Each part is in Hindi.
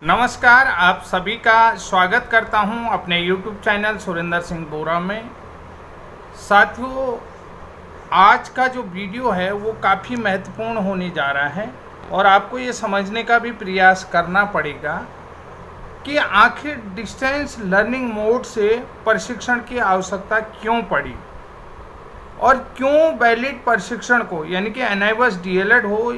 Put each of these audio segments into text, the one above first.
नमस्कार, आप सभी का स्वागत करता हूं अपने YouTube चैनल सुरेंद्र सिंह बोरा में। साथियों, आज का जो वीडियो है वो काफ़ी महत्वपूर्ण होने जा रहा है और आपको ये समझने का भी प्रयास करना पड़ेगा कि आखिर डिस्टेंस लर्निंग मोड से प्रशिक्षण की आवश्यकता क्यों पड़ी और क्यों वैलिड प्रशिक्षण को यानी कि NIVAS DLED हो,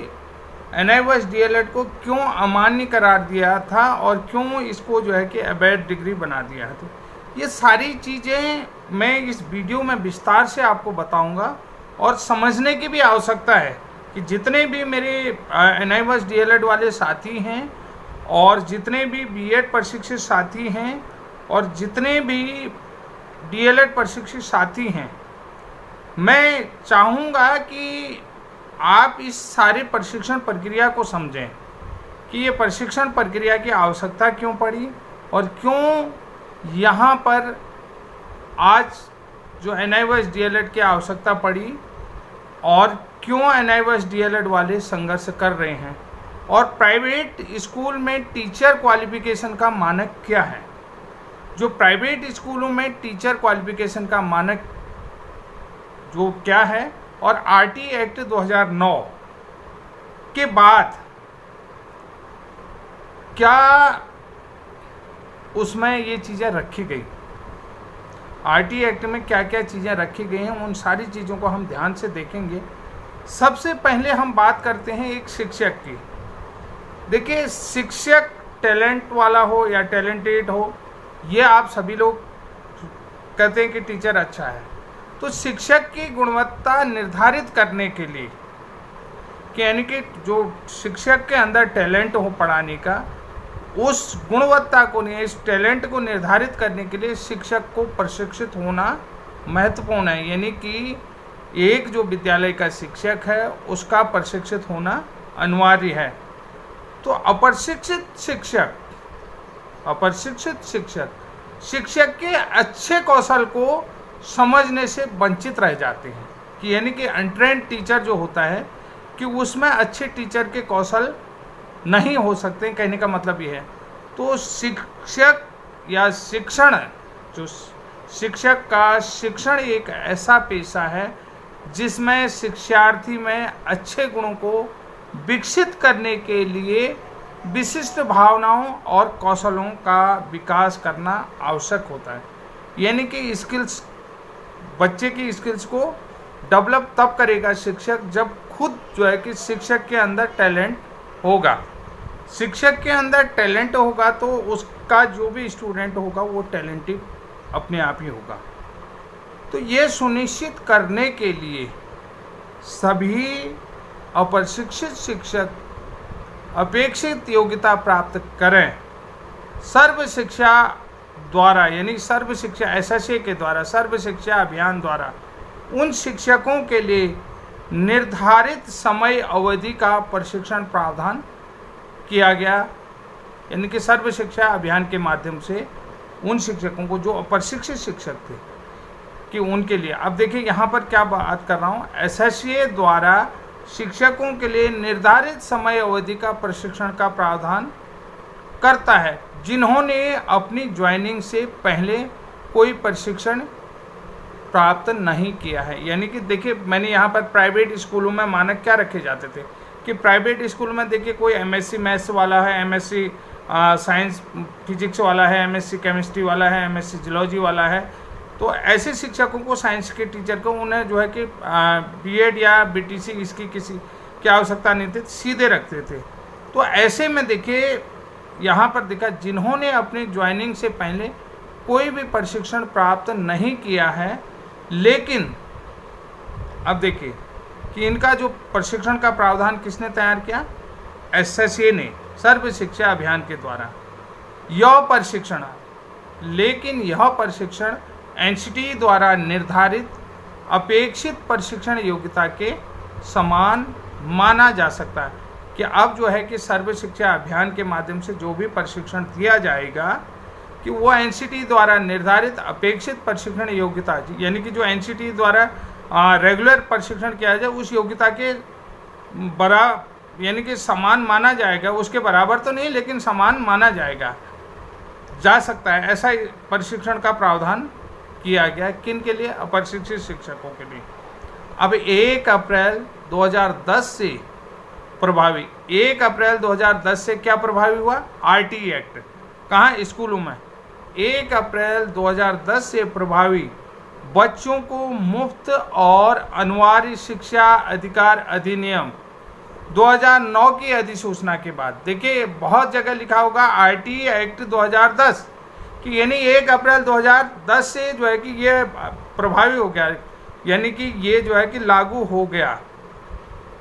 NIVAS DLED को क्यों अमान्य करार दिया था और क्यों इसको जो है कि अवैध डिग्री बना दिया है। तो ये सारी चीज़ें मैं इस वीडियो में विस्तार से आपको बताऊंगा और समझने की भी आवश्यकता है कि जितने भी मेरे NIVAS DLED वाले साथी हैं और जितने भी B.Ed प्रशिक्षित साथी हैं और जितने भी DLED प्रशिक्षित साथी हैं, मैं चाहूँगा कि आप इस सारे प्रशिक्षण प्रक्रिया को समझें कि ये प्रशिक्षण प्रक्रिया की आवश्यकता क्यों पड़ी और क्यों यहाँ पर आज जो NIVAS DLED की आवश्यकता पड़ी और क्यों NIVAS DLED वाले संघर्ष कर रहे हैं और प्राइवेट स्कूल में टीचर क्वालिफिकेशन का मानक क्या है। जो प्राइवेट स्कूलों में टीचर क्वालिफिकेशन का मानक जो क्या है और RT एक्ट 2009 के बाद क्या उसमें ये चीज़ें रखी गई, RT एक्ट में क्या क्या चीज़ें रखी गई हैं, उन सारी चीज़ों को हम ध्यान से देखेंगे। सबसे पहले हम बात करते हैं एक शिक्षक की। देखिए, शिक्षक टैलेंट वाला हो या टैलेंटेड हो, ये आप सभी लोग कहते हैं कि टीचर अच्छा है। तो शिक्षक की गुणवत्ता निर्धारित करने के लिए कि यानी कि जो शिक्षक के अंदर टैलेंट हो पढ़ाने का, उस गुणवत्ता को इस टैलेंट को निर्धारित करने के लिए शिक्षक को प्रशिक्षित होना महत्वपूर्ण है। यानी कि एक जो विद्यालय का शिक्षक है उसका प्रशिक्षित होना अनिवार्य है। तो अप्रशिक्षित शिक्षक के अच्छे कौशल को समझने से वंचित रह जाते हैं कि यानी कि अनट्रेंड टीचर जो होता है कि उसमें अच्छे टीचर के कौशल नहीं हो सकते। कहने का मतलब ये है, तो शिक्षक या शिक्षण जो शिक्षक का शिक्षण एक ऐसा पेशा है जिसमें शिक्षार्थी में अच्छे गुणों को विकसित करने के लिए विशिष्ट भावनाओं और कौशलों का विकास करना आवश्यक होता है। यानी कि स्किल्स, बच्चे की स्किल्स को डेवलप तब करेगा शिक्षक जब खुद जो है कि शिक्षक के अंदर टैलेंट होगा। शिक्षक के अंदर टैलेंट होगा तो उसका जो भी स्टूडेंट होगा वो टैलेंटेड अपने आप ही होगा। तो ये सुनिश्चित करने के लिए सभी अप्रशिक्षित शिक्षक अपेक्षित योग्यता प्राप्त करें। सर्व शिक्षा द्वारा यानी सर्व शिक्षा SSA के द्वारा, सर्व शिक्षा अभियान द्वारा उन शिक्षकों के लिए निर्धारित समय अवधि का प्रशिक्षण प्रावधान किया गया। यानी कि सर्व शिक्षा अभियान के माध्यम से उन शिक्षकों को जो अप्रशिक्षित शिक्षक थे कि उनके लिए, अब देखिए यहाँ पर क्या बात कर रहा हूँ, SSA द्वारा शिक्षकों के लिए निर्धारित समय अवधि का प्रशिक्षण का प्रावधान करता है जिन्होंने अपनी ज्वाइनिंग से पहले कोई प्रशिक्षण प्राप्त नहीं किया है। यानी कि देखिए, मैंने यहाँ पर प्राइवेट स्कूलों में मानक क्या रखे जाते थे कि प्राइवेट स्कूल में देखिए कोई MSc मैथ्स वाला है, MSc साइंस फिजिक्स वाला है, MSc केमिस्ट्री वाला है, MSc जियोलॉजी वाला है। तो ऐसे शिक्षकों को, साइंस के टीचर को, उन्हें जो है कि B.Ed या BTC इसकी किसी की आवश्यकता नहीं थी, सीधे रखते थे। तो ऐसे में देखिए यहाँ पर देखा जिन्होंने अपनी ज्वाइनिंग से पहले कोई भी प्रशिक्षण प्राप्त नहीं किया है, लेकिन अब देखिए कि इनका जो प्रशिक्षण का प्रावधान किसने तैयार किया, SSA ने सर्व शिक्षा अभियान के द्वारा। यह प्रशिक्षण, लेकिन यह प्रशिक्षण NCT द्वारा निर्धारित अपेक्षित प्रशिक्षण योग्यता के समान माना जा सकता है कि अब जो है कि सर्व शिक्षा अभियान के माध्यम से जो भी प्रशिक्षण दिया जाएगा कि वो NCT द्वारा निर्धारित अपेक्षित प्रशिक्षण योग्यता, यानी कि जो NCT द्वारा रेगुलर प्रशिक्षण किया जाए उस योग्यता के यानी कि समान माना जाएगा, उसके बराबर तो नहीं लेकिन समान माना जा सकता है, ऐसा प्रशिक्षण का प्रावधान किया गया। किन के लिए? अप्रशिक्षित शिक्षकों के लिए। अब 1 अप्रैल 2010 से प्रभावी, 1 अप्रैल 2010 से क्या प्रभावी हुआ? RTE act. कहाँ? स्कूलों में। 1 अप्रैल 2010 से प्रभावी बच्चों को मुफ्त और अनिवार्य शिक्षा अधिकार अधिनियम 2009 की अधिसूचना के बाद, देखिए बहुत जगह लिखा होगा आरटीई एक्ट 2010 कि यानी 1 अप्रैल 2010 से जो है कि ये प्रभावी हो गया, यानी कि ये जो है कि लागू हो गया।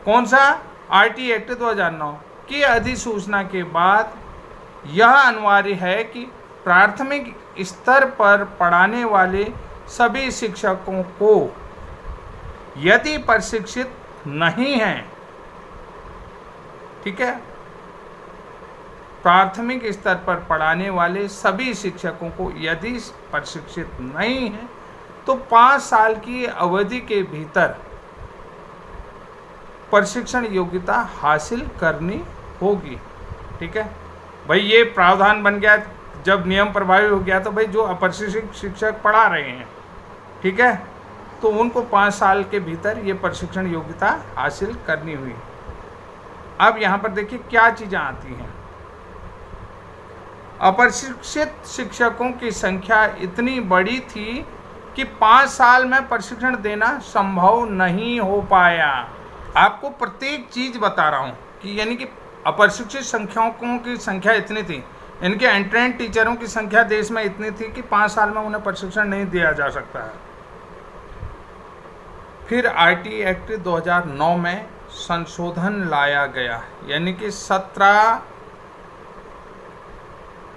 कौन सा? आरटीई एक्ट 2009 की अधिसूचना के बाद यह अनिवार्य है कि प्राथमिक स्तर पर पढ़ाने वाले सभी शिक्षकों को यदि प्रशिक्षित नहीं हैं, ठीक है, प्राथमिक स्तर पर पढ़ाने वाले सभी शिक्षकों को यदि प्रशिक्षित नहीं है तो 5 साल की अवधि के भीतर प्रशिक्षण योग्यता हासिल करनी होगी। ठीक है भाई, ये प्रावधान बन गया। जब नियम प्रभावी हो गया तो भाई जो अप्रशिक्षित शिक्षक पढ़ा रहे हैं, ठीक है, तो उनको 5 साल के भीतर ये प्रशिक्षण योग्यता हासिल करनी हुई। अब यहाँ पर देखिए क्या चीज़ें आती हैं। अप्रशिक्षित शिक्षकों की संख्या इतनी बड़ी थी कि 5 साल में प्रशिक्षण देना संभव नहीं हो पाया। आपको प्रत्येक चीज़ बता रहा हूँ कि यानी कि अप्रशिक्षित शिक्षकों की संख्या इतनी थी, इनके एंट्रेंट टीचरों की संख्या देश में इतनी थी कि 5 साल में उन्हें प्रशिक्षण नहीं दिया जा सकता है। फिर आरटीई एक्ट 2009 में संशोधन लाया गया, यानी कि 17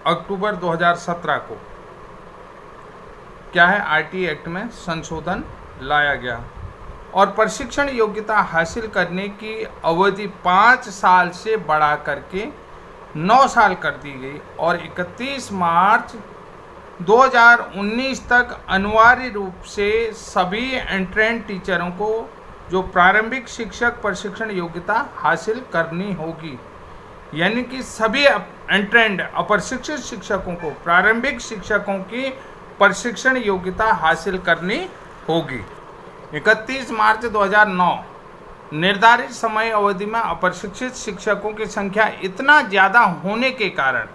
अक्टूबर 2017 को क्या है, आरटीई एक्ट में संशोधन लाया गया और प्रशिक्षण योग्यता हासिल करने की अवधि 5 साल से बढ़ा करके 9 साल कर दी गई और 31 मार्च 2019 तक अनिवार्य रूप से सभी एंट्रेंट टीचरों को जो प्रारंभिक शिक्षक प्रशिक्षण योग्यता हासिल करनी होगी। यानी कि सभी एंट्रेंट अप्रशिक्षित शिक्षकों को प्रारंभिक शिक्षकों की प्रशिक्षण योग्यता हासिल करनी होगी। 31 मार्च 2009 निर्धारित समय अवधि में अप्रशिक्षित शिक्षकों की संख्या इतना ज़्यादा होने के कारण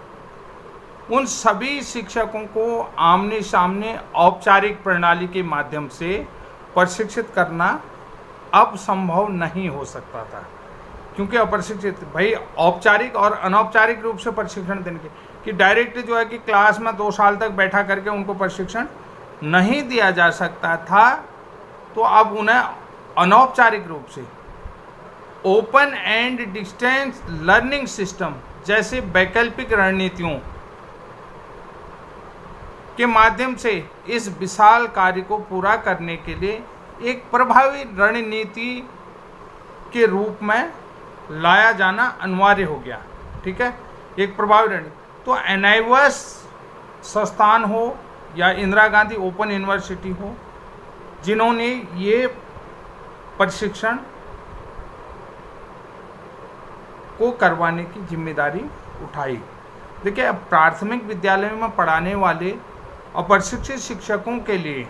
उन सभी शिक्षकों को आमने सामने औपचारिक प्रणाली के माध्यम से प्रशिक्षित करना अब संभव नहीं हो सकता था, क्योंकि अप्रशिक्षित भाई औपचारिक और अनौपचारिक रूप से प्रशिक्षण देने के कि डायरेक्ट जो है कि क्लास में 2 साल तक बैठा करके उनको प्रशिक्षण नहीं दिया जा सकता था, तो अब उन्हें अनौपचारिक रूप से open and distance learning system जैसे वैकल्पिक रणनीतियों के माध्यम से इस विशाल कार्य को पूरा करने के लिए एक प्रभावी रणनीति के रूप में लाया जाना अनिवार्य हो गया। ठीक है, एक प्रभावी रणनीति। तो एनआईओएस संस्थान हो या इंदिरा गांधी ओपन यूनिवर्सिटी हो, जिन्होंने ये प्रशिक्षण को करवाने की जिम्मेदारी उठाई। देखिए, अब प्राथमिक विद्यालयों में पढ़ाने वाले अप्रशिक्षित शिक्षकों के लिए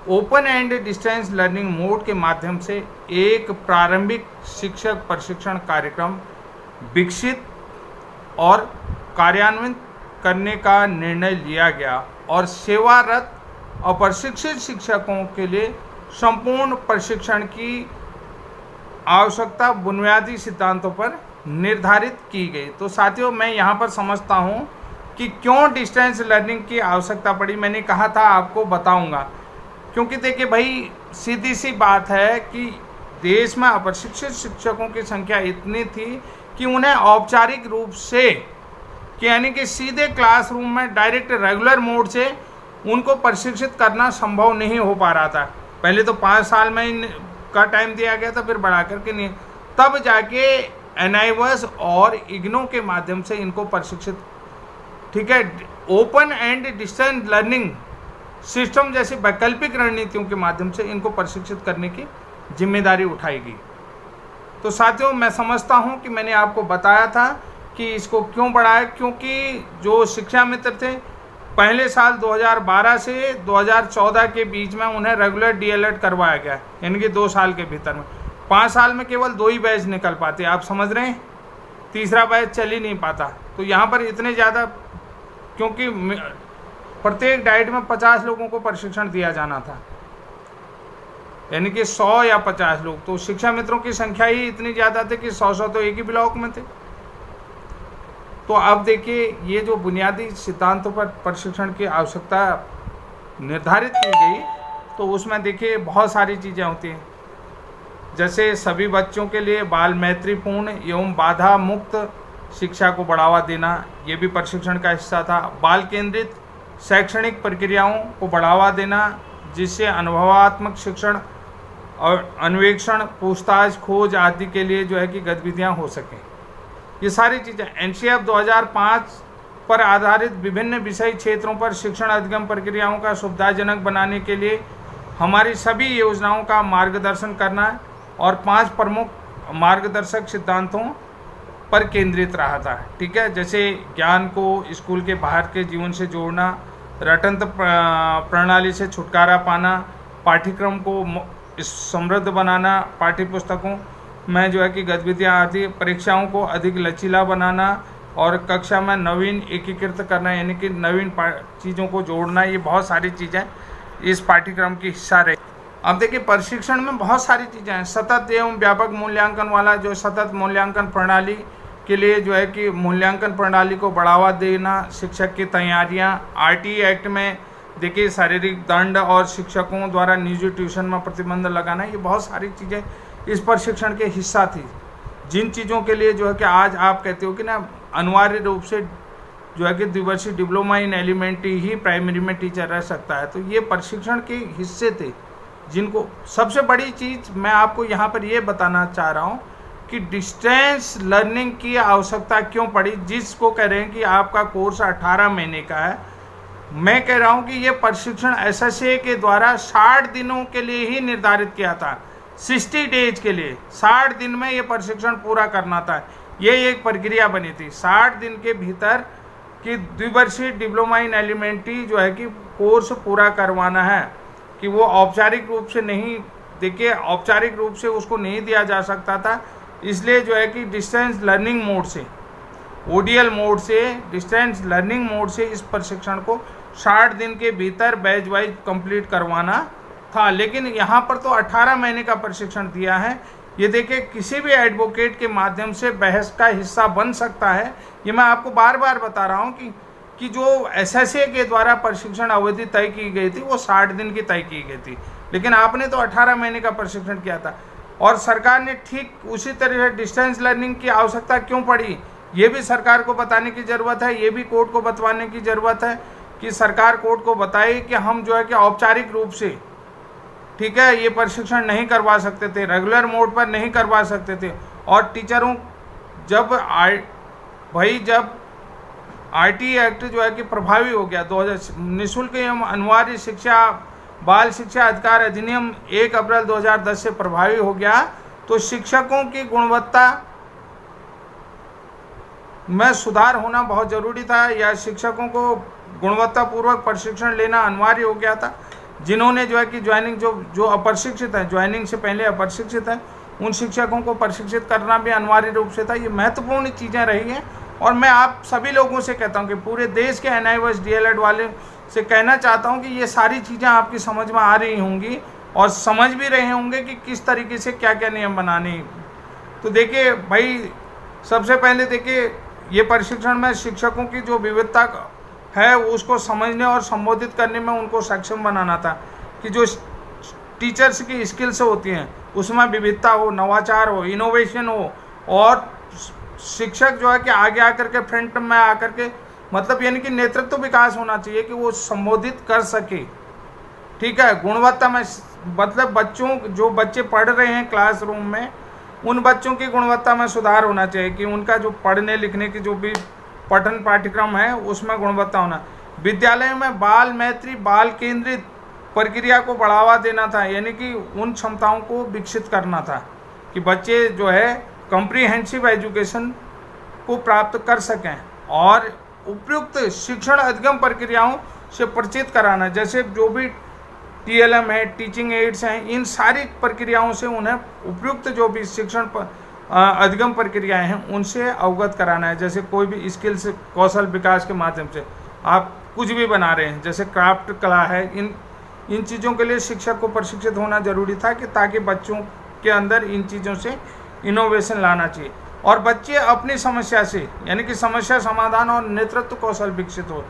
open and distance learning mode के माध्यम से एक प्रारंभिक शिक्षक प्रशिक्षण कार्यक्रम विकसित और कार्यान्वित करने का निर्णय लिया गया और सेवारत अप्रशिक्षित शिक्षकों के लिए संपूर्ण प्रशिक्षण की आवश्यकता बुनियादी सिद्धांतों पर निर्धारित की गई। तो साथियों, मैं यहाँ पर समझता हूँ कि क्यों डिस्टेंस लर्निंग की आवश्यकता पड़ी। मैंने कहा था आपको बताऊंगा, क्योंकि देखिए भाई, सीधी सी बात है कि देश में अप्रशिक्षित शिक्षकों की संख्या इतनी थी कि उन्हें औपचारिक रूप से कि यानी कि सीधे क्लासरूम में डायरेक्ट रेगुलर मोड से उनको प्रशिक्षित करना संभव नहीं हो पा रहा था। पहले तो 5 साल में का टाइम दिया गया था, फिर बढ़ा करके नहीं, तब जाके एनआईओएस और इग्नो के माध्यम से इनको प्रशिक्षित, ठीक है, open and distance learning system जैसी वैकल्पिक रणनीतियों के माध्यम से इनको प्रशिक्षित करने की जिम्मेदारी उठाई गई। तो साथियों, मैं समझता हूँ कि मैंने आपको बताया था कि इसको क्यों बढ़ाया, क्योंकि जो शिक्षा मित्र थे पहले साल 2012 से 2014 के बीच में उन्हें रेगुलर डीएलएड करवाया गया, यानी कि 2 साल के भीतर में। 5 साल में केवल 2 ही बैच निकल पाते, आप समझ रहे हैं, तीसरा बैच चल ही नहीं पाता। तो यहाँ पर इतने ज़्यादा, क्योंकि प्रत्येक डाइट में 50 लोगों को प्रशिक्षण दिया जाना था, यानी कि 100 या 50 लोग, तो शिक्षा मित्रों की संख्या ही इतनी ज़्यादा थी कि 100 तो एक ही ब्लॉक में थे। तो अब देखिए, ये जो बुनियादी सिद्धांतों पर प्रशिक्षण की आवश्यकता निर्धारित की गई, तो उसमें देखिए बहुत सारी चीज़ें होती हैं, जैसे सभी बच्चों के लिए बाल मैत्रीपूर्ण एवं बाधा मुक्त शिक्षा को बढ़ावा देना, ये भी प्रशिक्षण का हिस्सा था। बाल केंद्रित शैक्षणिक प्रक्रियाओं को बढ़ावा देना, जिससे अनुभवात्मक शिक्षण और अन्वेषण, पूछताछ, खोज आदि के लिए जो है कि गतिविधियाँ हो सकें। ये सारी चीज़ें एनसीएफ 2005 पर आधारित विभिन्न विषय क्षेत्रों पर शिक्षण अधिगम प्रक्रियाओं का सुविधाजनक बनाने के लिए हमारी सभी योजनाओं का मार्गदर्शन करना और 5 प्रमुख मार्गदर्शक सिद्धांतों पर केंद्रित रहा था। ठीक है, जैसे ज्ञान को स्कूल के बाहर के जीवन से जोड़ना, रटंत्र प्रणाली से छुटकारा पाना, पाठ्यक्रम को समृद्ध बनाना, पाठ्यपुस्तकों में जो है कि गतिविधियाँ आदि, परीक्षाओं को अधिक लचीला बनाना और कक्षा में नवीन एकीकृत करना, यानी कि नवीन चीज़ों को जोड़ना, ये बहुत सारी चीज़ें इस पाठ्यक्रम की हिस्सा रही। अब देखिए, प्रशिक्षण में बहुत सारी चीज़ें हैं। सतत एवं व्यापक मूल्यांकन वाला, जो सतत मूल्यांकन प्रणाली के लिए जो है कि मूल्यांकन प्रणाली को बढ़ावा देना, शिक्षक की तैयारियाँ। आरटीई एक्ट में देखिए शारीरिक दंड और शिक्षकों द्वारा निजी ट्यूशन में प्रतिबंध लगाना, ये बहुत सारी चीज़ें इस प्रशिक्षण के हिस्सा थी, जिन चीज़ों के लिए जो है कि आज आप कहते हो कि ना अनिवार्य रूप से जो है कि द्विवर्षीय डिप्लोमा इन एलिमेंट्री ही प्राइमरी में टीचर रह सकता है। तो ये प्रशिक्षण के हिस्से थे, जिनको सबसे बड़ी चीज़ मैं आपको यहाँ पर ये बताना चाह रहा हूँ कि डिस्टेंस लर्निंग की आवश्यकता क्यों पड़ी। जिसको कह रहे हैं कि आपका कोर्स 18 महीने का है, मैं कह रहा हूँ कि ये प्रशिक्षण एसएसए के द्वारा 60 दिनों के लिए ही निर्धारित किया था, 60 डेज के लिए, 60 दिन में ये प्रशिक्षण पूरा करना था। ये एक प्रक्रिया बनी थी, 60 दिन के भीतर कि द्विवर्षीय डिप्लोमा इन एलिमेंट्री जो है कि कोर्स पूरा करवाना है, कि वो औपचारिक रूप से नहीं, देखिए औपचारिक रूप से उसको नहीं दिया जा सकता था, इसलिए जो है कि डिस्टेंस लर्निंग मोड से, ओडीएल मोड से, डिस्टेंस लर्निंग मोड से इस प्रशिक्षण को 60 दिन के भीतर बैच वाइज कंप्लीट करवाना था। लेकिन यहाँ पर तो 18 महीने का प्रशिक्षण दिया है। ये देखिए, किसी भी एडवोकेट के माध्यम से बहस का हिस्सा बन सकता है। ये मैं आपको बार बार बता रहा हूँ कि जो एसएसए के द्वारा प्रशिक्षण अवधि तय की गई थी वो 60 दिन की तय की गई थी, लेकिन आपने तो 18 महीने का प्रशिक्षण किया था। और सरकार ने ठीक उसी तरह से डिस्टेंस लर्निंग की आवश्यकता क्यों पड़ी, ये भी सरकार को बताने की ज़रूरत है। ये भी कोर्ट को बतवाने की ज़रूरत है कि सरकार कोर्ट को बताए कि हम जो है कि औपचारिक रूप से, ठीक है, ये प्रशिक्षण नहीं करवा सकते थे, रेगुलर मोड पर नहीं करवा सकते थे। और टीचरों जब आरटीई एक्ट जो है कि प्रभावी हो गया, 2000 निःशुल्क एवं अनिवार्य शिक्षा बाल शिक्षा अधिकार अधिनियम 1 अप्रैल 2010 से प्रभावी हो गया, तो शिक्षकों की गुणवत्ता में सुधार होना बहुत ज़रूरी था, या शिक्षकों को गुणवत्तापूर्वक प्रशिक्षण लेना अनिवार्य हो गया था। जिन्होंने जो है कि ज्वाइनिंग जो अप्रशिक्षित है, ज्वाइनिंग से पहले अप्रशिक्षित है, उन शिक्षकों को प्रशिक्षित करना भी अनिवार्य रूप से था। ये महत्वपूर्ण चीज़ें रही हैं। और मैं आप सभी लोगों से कहता हूं कि पूरे देश के एनआईओएस डीएलएड वाले से कहना चाहता हूं कि ये सारी चीज़ें आपकी समझ में आ रही होंगी और समझ भी रहे होंगे कि किस तरीके से क्या क्या नियम बनाने। तो देखिए भाई, सबसे पहले देखिए, ये प्रशिक्षण में शिक्षकों की जो विविधता है उसको समझने और संबोधित करने में उनको सक्षम बनाना था, कि जो टीचर्स की स्किल्स होती हैं उसमें विविधता हो, नवाचार हो, इनोवेशन हो, और शिक्षक जो है कि आगे आकर के फ्रंट में आकर के, मतलब यानी कि नेतृत्व विकास होना चाहिए कि वो संबोधित कर सके। ठीक है, गुणवत्ता में, मतलब जो बच्चे पढ़ रहे हैं क्लासरूम में, उन बच्चों की गुणवत्ता में सुधार होना चाहिए, कि उनका जो पढ़ने लिखने की जो भी पठन पाठ्यक्रम है उसमें गुणवत्ता होना। विद्यालय में बाल मैत्री, बाल केंद्रित प्रक्रिया को बढ़ावा देना था, यानी कि उन क्षमताओं को विकसित करना था कि बच्चे जो है कॉम्प्रिहेंसिव एजुकेशन को प्राप्त कर सकें, और उपयुक्त शिक्षण अधिगम प्रक्रियाओं से परिचित कराना, जैसे जो भी TLM है, टीचिंग एड्स हैं, इन सारी प्रक्रियाओं से उन्हें उपयुक्त जो भी शिक्षण अधिगम प्रक्रियाएं हैं उनसे अवगत कराना है। जैसे कोई भी स्किल्स कौशल विकास के माध्यम से आप कुछ भी बना रहे हैं, जैसे क्राफ्ट कला है, इन चीज़ों के लिए शिक्षक को प्रशिक्षित होना जरूरी था कि ताकि बच्चों के अंदर इन चीज़ों से इनोवेशन लाना चाहिए और बच्चे अपनी समस्या से, यानी कि समस्या समाधान और नेतृत्व कौशल विकसित हो।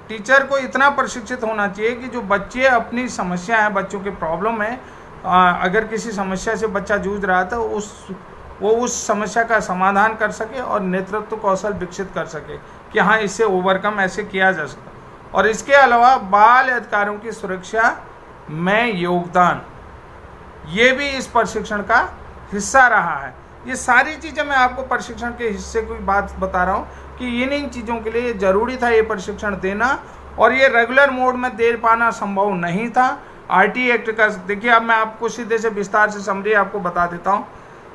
टीचर को इतना प्रशिक्षित होना चाहिए कि जो बच्चे अपनी समस्या है, बच्चों के प्रॉब्लम है, अगर किसी समस्या से बच्चा जूझ रहा था वो उस समस्या का समाधान कर सके और नेतृत्व कौशल विकसित कर सके कि हाँ, इससे ओवरकम ऐसे किया जा सकता। और इसके अलावा बाल अधिकारों की सुरक्षा में योगदान, ये भी इस प्रशिक्षण का हिस्सा रहा है। ये सारी चीज़ें मैं आपको प्रशिक्षण के हिस्से की बात बता रहा हूँ कि इन चीज़ों के लिए ज़रूरी था ये प्रशिक्षण देना, और ये रेगुलर मोड में दे पाना संभव नहीं था। RT एक्ट का देखिए, अब मैं आपको सीधे से विस्तार से समरी आपको बता देता हूँ।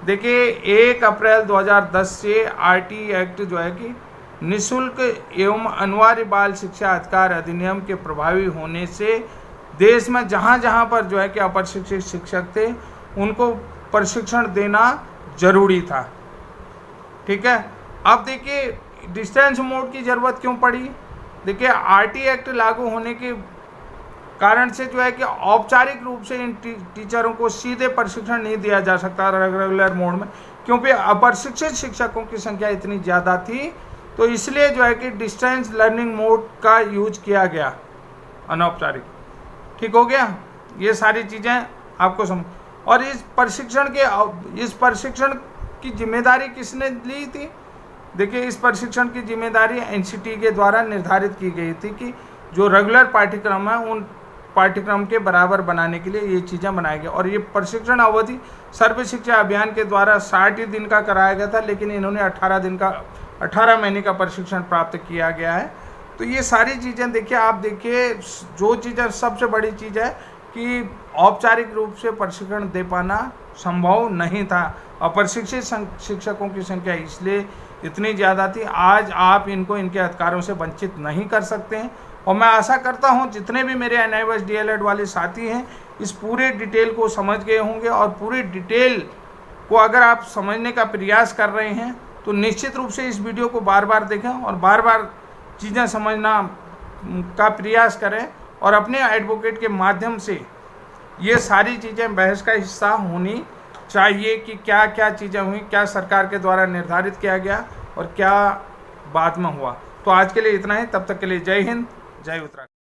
देखिए 1 अप्रैल 2010 से RT एक्ट जो है कि निःशुल्क एवं अनिवार्य बाल शिक्षा अधिकार अधिनियम के प्रभावी होने से देश में जहाँ जहाँ पर जो है कि अप्रशिक्षित शिक्षक थे उनको प्रशिक्षण देना जरूरी था। ठीक है, अब देखिए डिस्टेंस मोड की ज़रूरत क्यों पड़ी। देखिए RT एक्ट लागू होने के कारण से जो है कि औपचारिक रूप से इन टीचरों को सीधे प्रशिक्षण नहीं दिया जा सकता रेगुलर मोड में, क्योंकि अप्रशिक्षित शिक्षकों की संख्या इतनी ज़्यादा थी, तो इसलिए जो है कि डिस्टेंस लर्निंग मोड का यूज किया गया, अनौपचारिक। ठीक हो गया, ये सारी चीज़ें आपको समझ। और इस प्रशिक्षण की जिम्मेदारी किसने ली थी। देखिए इस प्रशिक्षण की जिम्मेदारी NCT के द्वारा निर्धारित की गई थी कि जो रेगुलर पाठ्यक्रम है उन पाठ्यक्रम के बराबर बनाने के लिए ये चीज़ें बनाई गई। और ये प्रशिक्षण अवधि सर्व शिक्षा अभियान के द्वारा 60 दिन का कराया गया था, लेकिन इन्होंने 18 महीने का प्रशिक्षण प्राप्त किया गया है। तो ये सारी चीज़ें देखिए, आप देखिए जो चीज़ें सबसे बड़ी चीज़ है कि औपचारिक रूप से प्रशिक्षण दे पाना संभव नहीं था। अप्रशिक्षित शिक्षकों की संख्या इसलिए इतनी ज़्यादा थी। आज आप इनको इनके अधिकारों से वंचित नहीं कर सकते हैं, और मैं आशा करता हूं जितने भी मेरे NIOS DLED वाले साथी हैं इस पूरे डिटेल को समझ गए होंगे। और पूरी डिटेल को अगर आप समझने का प्रयास कर रहे हैं तो निश्चित रूप से इस वीडियो को बार बार देखें और बार बार चीज़ें समझना का प्रयास करें, और अपने एडवोकेट के माध्यम से ये सारी चीज़ें बहस का हिस्सा होनी चाहिए कि क्या क्या चीज़ें हुई, क्या सरकार के द्वारा निर्धारित किया गया और क्या बाद में हुआ। तो आज के लिए इतना ही, तब तक के लिए जय हिंद, जय उत्तराखंड।